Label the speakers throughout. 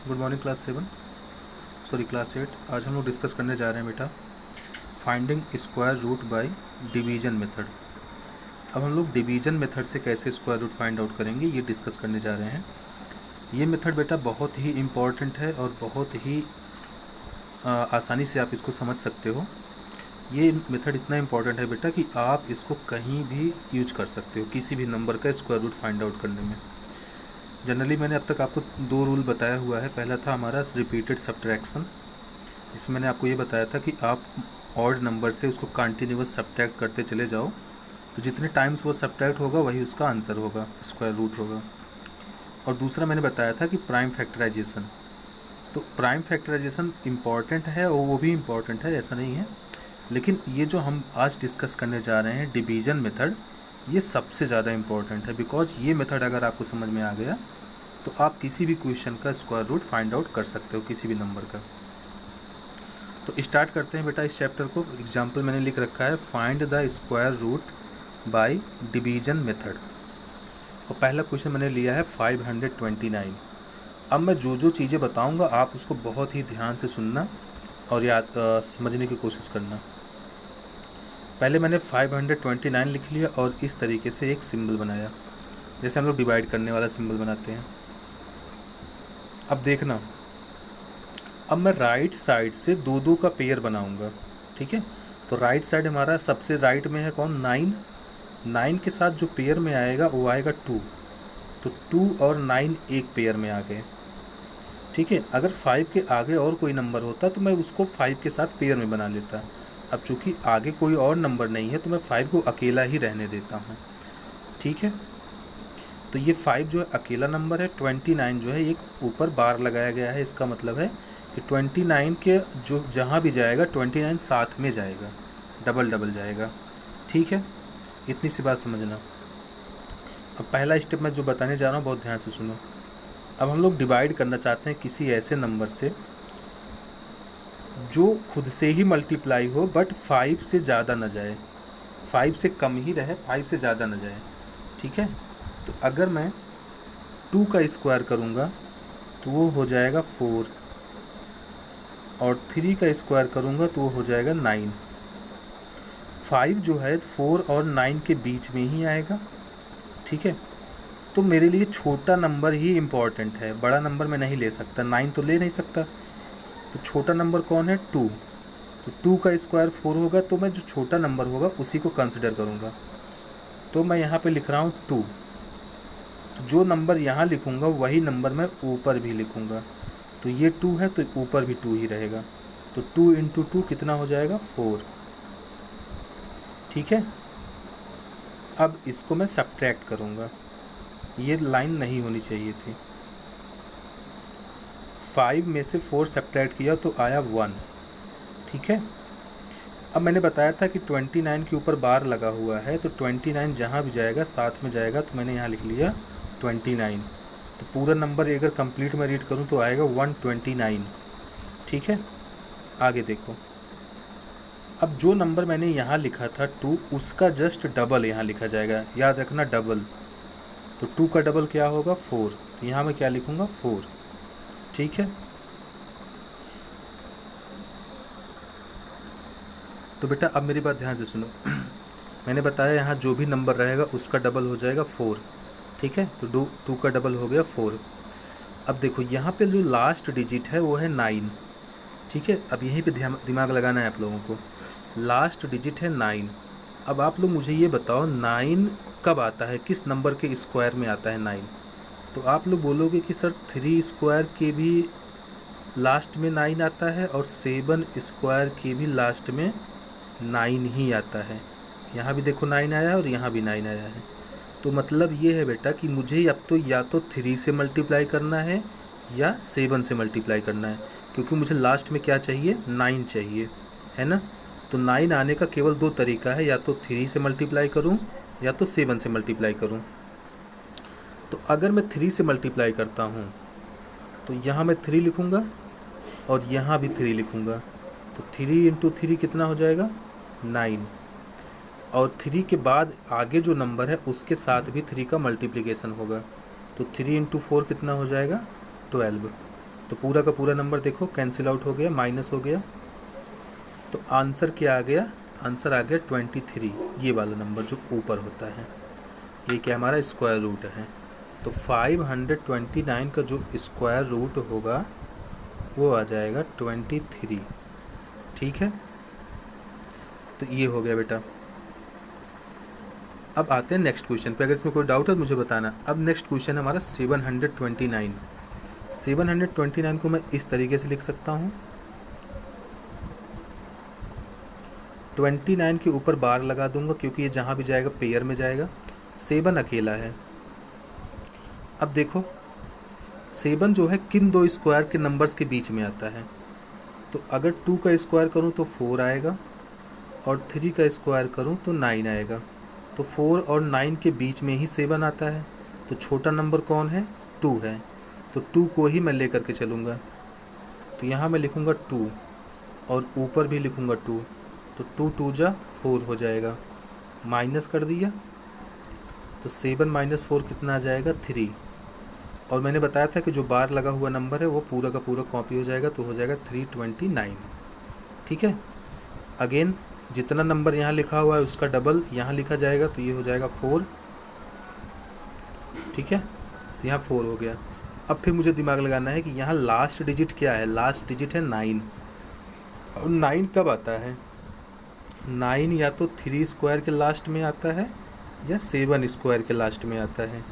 Speaker 1: Good morning class 8। आज हम लोग डिस्कस करने जा रहे हैं बेटा finding square root by division method. अब हम लोग डिवीजन मेथड से कैसे स्क्वायर रूट फाइंड आउट करेंगे ये डिस्कस करने जा रहे हैं। ये मेथड बेटा बहुत ही इम्पॉर्टेंट है और बहुत ही आसानी से आप इसको समझ सकते हो। ये मेथड इतना इम्पॉर्टेंट है बेटा कि आप इसको कहीं भी यूज कर सकते हो किसी भी नंबर का स्क्वायर रूट फाइंड आउट करने में। जनरली मैंने अब तक आपको 2 रूल बताया हुआ है। पहला था हमारा रिपीटेड सब्ट्रैक्शन, जिसमें मैंने आपको ये बताया था कि आप ऑड नंबर से उसको कंटिन्यूअस सब्ट्रैक्ट करते चले जाओ, तो जितने टाइम्स वो सब्ट्रैक्ट होगा वही उसका आंसर होगा, स्क्वायर रूट होगा। और दूसरा मैंने बताया था कि प्राइम फैक्टराइजेशन। तो प्राइम फैक्टराइजेशन इम्पॉर्टेंट है और वो भी इम्पॉर्टेंट है, ऐसा नहीं है, लेकिन ये जो हम आज डिस्कस करने जा रहे हैं डिवीजन मेथड, ये सबसे ज़्यादा इम्पॉर्टेंट है। बिकॉज ये मेथड अगर आपको समझ में आ गया तो आप किसी भी क्वेश्चन का स्क्वायर रूट फाइंड आउट कर सकते हो, किसी भी नंबर का। तो स्टार्ट करते हैं बेटा इस चैप्टर को। एग्जाम्पल मैंने लिख रखा है find the square root by division method, और पहला क्वेश्चन मैंने लिया है 529। अब मैं जो जो चीज़ें बताऊंगा आप उसको बहुत ही ध्यान से सुनना और याद समझने की कोशिश करना। पहले मैंने 529 लिख लिया और इस तरीके से एक सिंबल बनाया, जैसे हम लोग डिवाइड करने वाला सिंबल बनाते हैं। अब देखना, अब मैं राइट साइड से 2-2 का पेयर बनाऊंगा, ठीक है। तो राइट साइड हमारा सबसे राइट में है कौन, 9 के साथ जो पेयर में आएगा वो आएगा 2। तो 2 और 9 एक पेयर में आ गए, ठीक है। अगर 5 के आगे और कोई नंबर होता तो मैं उसको 5 के साथ पेयर में बना लेता। अब चूंकि आगे कोई और नंबर नहीं है तो मैं 5 को अकेला ही रहने देता हूँ, ठीक है। तो ये 5 जो है अकेला नंबर है, 29 जो है एक ऊपर बार लगाया गया है। इसका मतलब है कि 29 के जो जहाँ भी जाएगा 29 साथ में जाएगा, डबल डबल जाएगा, ठीक है। इतनी सी बात समझना। अब पहला स्टेप मैं जो बताने जा रहा हूँ बहुत ध्यान से सुनो। अब हम लोग डिवाइड करना चाहते हैं किसी ऐसे नंबर से जो खुद से ही मल्टीप्लाई हो बट 5 से ज़्यादा न जाए, 5 से कम ही रहे, 5 से ज़्यादा न जाए, ठीक है। तो अगर मैं 2 का स्क्वायर करूँगा तो वो हो जाएगा 4, और 3 का स्क्वायर करूँगा तो वो हो जाएगा 9। 5 जो है 4 और 9 के बीच में ही आएगा, ठीक है। तो मेरे लिए छोटा नंबर ही इम्पॉर्टेंट है, बड़ा नंबर मैं नहीं ले सकता, 9 तो ले नहीं सकता। तो छोटा नंबर कौन है, 2। तो 2 का स्क्वायर 4 होगा, तो मैं जो छोटा नंबर होगा उसी को कंसिडर करूँगा। तो मैं यहाँ पे लिख रहा हूँ 2। तो जो नंबर यहाँ लिखूँगा वही नंबर मैं ऊपर भी लिखूँगा। तो ये 2 है तो ऊपर भी 2 ही रहेगा। तो 2 इंटू 2 कितना हो जाएगा, 4, ठीक है। अब इसको मैं सब्ट्रैक्ट करूँगा, ये लाइन नहीं होनी चाहिए थी। 5 में से 4 सब्ट्रैक्ट किया तो आया 1, ठीक है। अब मैंने बताया था कि 29 के ऊपर बार लगा हुआ है, तो 29 जहाँ भी जाएगा साथ में जाएगा, तो मैंने यहाँ लिख लिया 29। तो पूरा नंबर अगर कंप्लीट में रीड करूँ तो आएगा 129, ठीक है। आगे देखो, अब जो नंबर मैंने यहाँ लिखा था 2, उसका जस्ट डबल यहाँ लिखा जाएगा, याद रखना डबल। तो 2 का डबल क्या होगा, 4। तो यहाँ मैं क्या लिखूँगा, 4, ठीक है। तो बेटा अब मेरी बात ध्यान से सुनो। मैंने बताया यहाँ जो भी नंबर रहेगा उसका डबल हो जाएगा 4, ठीक है। तो 2 का डबल हो गया 4। अब देखो यहाँ पे जो लास्ट डिजिट है वो है 9, ठीक है। अब यहीं पे दिमाग लगाना है आप लोगों को। लास्ट डिजिट है 9। अब आप लोग मुझे ये बताओ 9 कब आता है, किस नंबर के स्क्वायर में आता है 9। तो आप लोग बोलोगे कि सर 3 स्क्वायर के भी लास्ट में 9 आता है और 7 स्क्वायर के भी लास्ट में 9 ही आता है। यहाँ भी देखो 9 आया है और यहाँ भी 9 आया है। तो मतलब ये है बेटा कि मुझे अब तो या तो 3 से मल्टीप्लाई करना है या 7 से मल्टीप्लाई करना है, क्योंकि मुझे लास्ट में क्या चाहिए, 9 चाहिए, है ना। तो 9 आने का केवल 2 तरीका है, या तो 3 से मल्टीप्लाई करूँ या तो 7 से मल्टीप्लाई करूँ। तो अगर मैं 3 से मल्टीप्लाई करता हूँ तो यहाँ मैं 3 लिखूँगा और यहाँ भी 3 लिखूँगा। तो 3 इंटू 3 कितना हो जाएगा, 9। और 3 के बाद आगे जो नंबर है उसके साथ भी 3 का मल्टीप्लिकेशन होगा। तो 3 इंटू 4 कितना हो जाएगा, 12। तो पूरा का पूरा नंबर देखो कैंसिल आउट हो गया, माइनस हो गया। तो आंसर क्या आ गया? आंसर आ गया 23, ये वाला नंबर जो ऊपर होता है, ये क्या हमारा स्क्वायर रूट है। तो 529 का जो स्क्वायर रूट होगा वो आ जाएगा 23। ठीक है, तो ये हो गया बेटा। अब आते हैं नेक्स्ट क्वेश्चन पे। अगर इसमें कोई डाउट है तो मुझे बताना। अब नेक्स्ट क्वेश्चन हमारा 729। 729 को मैं इस तरीके से लिख सकता हूँ, 29 के ऊपर बार लगा दूंगा क्योंकि ये जहाँ भी जाएगा पेयर में जाएगा। 7 अकेला है। अब देखो 7 जो है किन दो स्क्वायर के नंबर्स के बीच में आता है। तो अगर 2 का स्क्वायर करूँ तो 4 आएगा, और 3 का स्क्वायर करूँ तो 9 आएगा। तो 4 और 9 के बीच में ही 7 आता है। तो छोटा नंबर कौन है? 2 है। तो 2 को ही मैं लेकर के चलूँगा। तो यहाँ मैं लिखूँगा 2 और ऊपर भी लिखूँगा 2। तो 2 2 जा 4 हो जाएगा, माइनस कर दिया। तो 7 - 4 कितना आ जाएगा? 3। और मैंने बताया था कि जो बार लगा हुआ नंबर है वो पूरा का पूरा कॉपी हो जाएगा, तो हो जाएगा 329। ठीक है, अगेन जितना नंबर यहाँ लिखा हुआ है उसका डबल यहाँ लिखा जाएगा, तो ये हो जाएगा 4। ठीक है, तो यहाँ 4 हो गया। अब फिर मुझे दिमाग लगाना है कि यहाँ लास्ट डिजिट क्या है। लास्ट डिजिट है 9। और 9 कब आता है? 9 या तो 3 स्क्वायर के लास्ट में आता है या 7 स्क्वायर के लास्ट में आता है।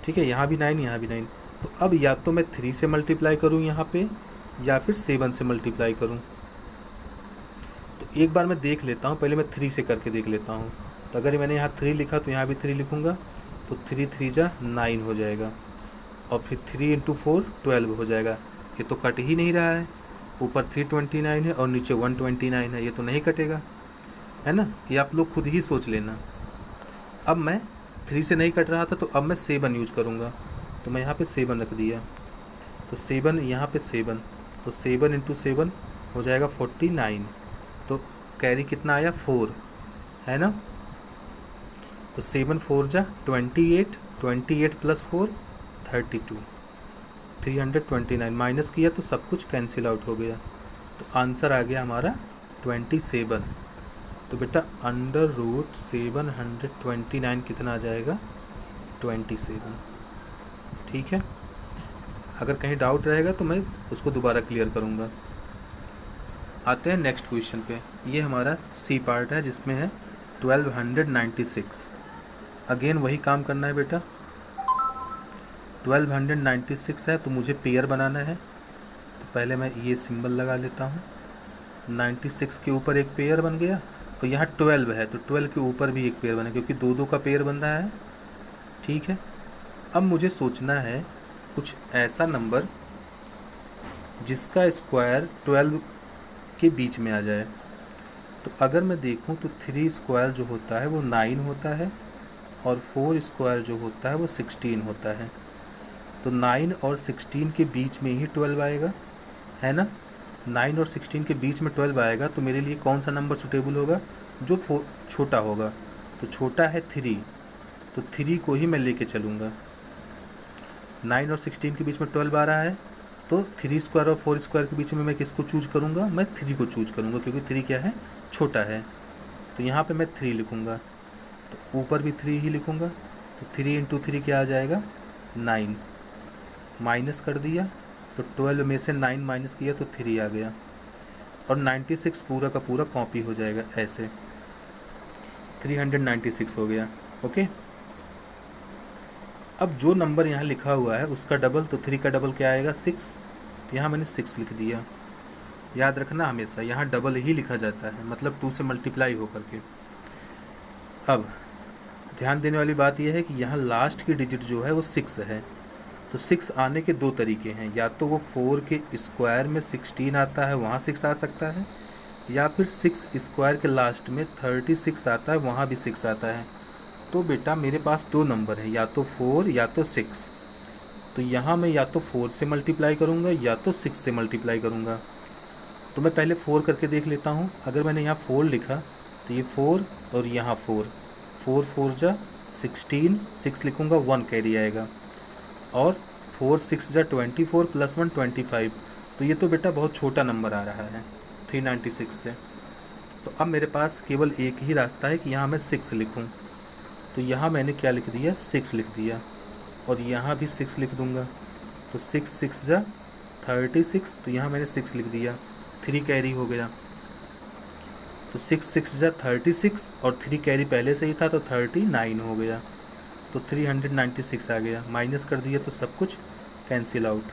Speaker 1: ठीक है, यहाँ भी 9, यहाँ भी 9। तो अब या तो मैं 3 से मल्टीप्लाई करूँ यहाँ पे, या फिर 7 से मल्टीप्लाई करूँ। तो एक बार मैं देख लेता हूँ, पहले मैं 3 से करके देख लेता हूँ। तो अगर मैंने यहाँ 3 लिखा तो यहाँ भी 3 लिखूँगा। तो 3 3 जा 9 हो जाएगा, और फिर 3 × 4 12 हो जाएगा। ये तो कट ही नहीं रहा है, ऊपर 329 है और नीचे 129 है, ये तो नहीं कटेगा, है ना। ये आप लोग खुद ही सोच लेना। अब मैं 3 से नहीं कट रहा था, तो अब मैं 7 यूज करूँगा। तो मैं यहाँ पे 7 रख दिया। तो 7 यहाँ पे 7, तो 7 × 7 हो जाएगा 49। तो कैरी कितना आया? 4, है ना। तो 7 4 जा 28, 28 + 4 32, 329। माइनस किया तो सब कुछ कैंसिल आउट हो गया। तो आंसर आ गया हमारा 27। तो बेटा √729 कितना आ जाएगा? 27। ठीक है, अगर कहीं डाउट रहेगा तो मैं उसको दोबारा क्लियर करूँगा। आते हैं नेक्स्ट क्वेश्चन पे। ये हमारा सी पार्ट है जिसमें है 1296। अगेन वही काम करना है बेटा। 1296 है तो मुझे पेयर बनाना है। तो पहले मैं ये सिंबल लगा लेता हूँ। 96 के ऊपर एक पेयर बन गया, और यहाँ 12 है तो 12 के ऊपर भी एक पेयर बना, क्योंकि 2 का पेयर बन रहा है। ठीक है, अब मुझे सोचना है कुछ ऐसा नंबर जिसका स्क्वायर 12 के बीच में आ जाए। तो अगर मैं देखूं तो 3 स्क्वायर जो होता है वो 9 होता है, और 4 स्क्वायर जो होता है वो 16 होता है। तो 9 और 16 के बीच में ही 12 आएगा, है ना। 9 और 16 के बीच में 12 आएगा, तो मेरे लिए कौन सा नंबर सूटेबल होगा? जो छोटा होगा। तो छोटा है 3, तो 3 को ही मैं लेके चलूँगा। 9 और 16 के बीच में 12 आ रहा है, तो 3 स्क्वायर और 4 स्क्वायर के बीच में मैं किसको चूज करूँगा? मैं 3 को चूज करूँगा, क्योंकि 3 क्या है? छोटा है। तो यहाँ पे मैं 3 लिखूँगा, तो ऊपर भी 3 ही लिखूँगा। तो 3 × 3 क्या आ जाएगा? 9। माइनस कर दिया, तो 12 में से 9 माइनस किया तो 3 आ गया, और 96 पूरा का पूरा कॉपी हो जाएगा ऐसे। 396 हो गया। ओके, अब जो नंबर यहाँ लिखा हुआ है उसका डबल, तो 3 का डबल क्या आएगा? 6। तो यहाँ मैंने 6 लिख दिया। याद रखना हमेशा यहाँ डबल ही लिखा जाता है, मतलब 2 से मल्टीप्लाई हो करके। अब ध्यान देने वाली बात यह है कि यहाँ लास्ट की डिजिट जो है वो 6 है। तो 6 आने के 2 तरीके हैं, या तो वो 4 के स्क्वायर में 16 आता है, वहाँ 6 आ सकता है, या फिर 6 स्क्वायर के लास्ट में 36 आता है, वहाँ भी 6 आता है। तो बेटा मेरे पास 2 नंबर हैं, या तो 4 या तो 6। तो यहाँ मैं या तो 4 से मल्टीप्लाई करूँगा या तो 6 से मल्टीप्लाई करूँगा। तो मैं पहले 4 करके देख लेता हूँ। अगर मैंने यहाँ 4 लिखा तो ये 4 और यहाँ 4, 4 4 जा 16, 6 लिखूँगा 1 कैरी आएगा, और 4 6 जा 24 प्लस 1 25। तो ये तो बेटा बहुत छोटा नंबर आ रहा है 396 से। तो अब मेरे पास केवल एक ही रास्ता है कि यहाँ मैं 6 लिखूँ। तो यहाँ मैंने क्या लिख दिया, 6 लिख दिया, और यहाँ भी 6 लिख दूँगा। तो 6 6 जा 36, तो यहाँ मैंने 6 लिख दिया, 3 कैरी हो गया। तो 6 6 जा 36 और 3 कैरी पहले से ही था तो 39 हो गया। तो 396 आ गया, माइनस कर दिया तो सब कुछ कैंसिल आउट।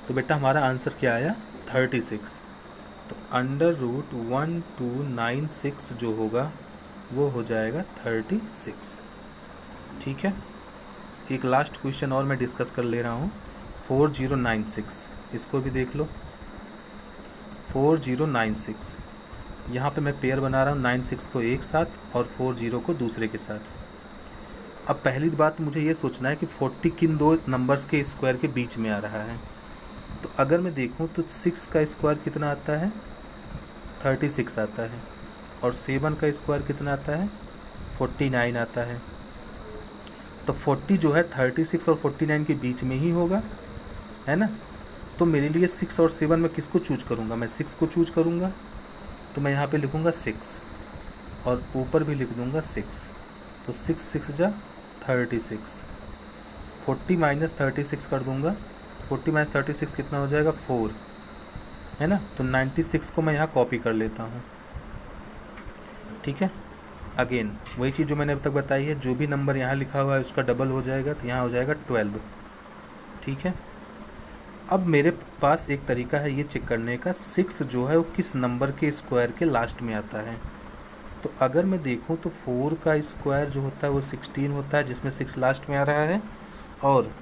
Speaker 1: तो बेटा हमारा आंसर क्या आया, 36। तो √1296 जो होगा वो हो जाएगा 36। ठीक है, एक लास्ट क्वेश्चन और मैं डिस्कस कर ले रहा हूँ, 4096। इसको भी देख लो, 4096। यहाँ पे मैं पेयर बना रहा हूँ 96 को एक साथ और 40 को दूसरे के साथ। अब पहली बात मुझे ये सोचना है कि 40 किन दो नंबर्स के स्क्वायर के बीच में आ रहा है। तो अगर मैं देखूँ तो 6 का स्क्वायर कितना आता है, 36 आता है, और 7 का स्क्वायर कितना आता है, 49 आता है। तो 40 जो है 36 और 49 के बीच में ही होगा, है ना। तो मेरे लिए 6 और 7 में किसको चूज करूँगा, मैं 6 को चूज करूँगा। तो मैं यहाँ पे लिखूँगा 6 और ऊपर भी लिख दूँगा 6। तो 6 6 जा 36, 40 माइनस 36 कर दूँगा। 40 माइनस 36 कितना हो जाएगा, 4, है ना। तो 96 को मैं यहाँ कॉपी कर लेता हूँ। ठीक है, अगेन वही चीज़ जो मैंने अब तक बताई है, जो भी नंबर यहाँ लिखा हुआ है उसका डबल हो जाएगा, तो यहाँ हो जाएगा 12। ठीक है, अब मेरे पास एक तरीका है ये चेक करने का, 6 जो है वो किस नंबर के स्क्वायर के लास्ट में आता है। तो अगर मैं देखूं तो 4 का स्क्वायर जो होता है वो 16 होता है, जिसमें 6 लास्ट में आ रहा है, और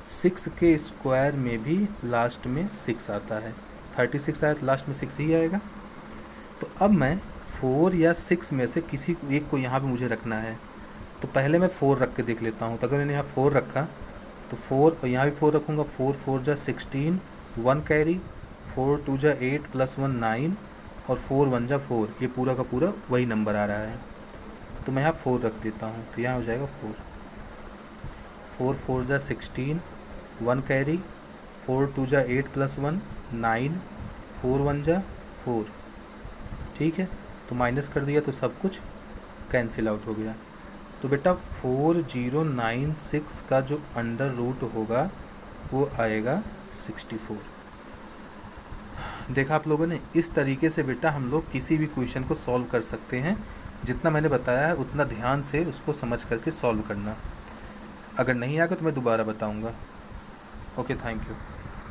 Speaker 1: 6 के स्क्वायर में भी लास्ट में 6 आता है। 36 आया तो लास्ट में 6 ही आएगा। तो अब मैं 4 या 6 में से किसी एक को यहाँ पे मुझे रखना है। तो पहले मैं 4 रख के देख लेता हूँ। तो अगर मैंने यहाँ 4 रखा तो 4 और यहाँ भी 4 रखूँगा। 4 4 जा 16, 1 कैरी, 4 2 जा 8 प्लस 1 9, और 4 1 जा 4। ये पूरा का पूरा वही नंबर आ रहा है। तो मैं यहाँ 4 रख देता हूँ, तो यहाँ हो जाएगा 4। 4 4 जा 16, 1 कैरी, 4 2 जा 8 प्लस 1 9, 4 1 जा 4। ठीक है, तो माइनस कर दिया तो सब कुछ कैंसिल आउट हो गया। तो बेटा 4096 का जो अंडर रूट होगा वो आएगा 64। देखा आप लोगों ने, इस तरीके से बेटा हम लोग किसी भी क्वेश्चन को सॉल्व कर सकते हैं। जितना मैंने बताया है उतना ध्यान से उसको समझ करके सॉल्व करना। अगर नहीं आएगा तो मैं दोबारा बताऊंगा। Okay, thank you.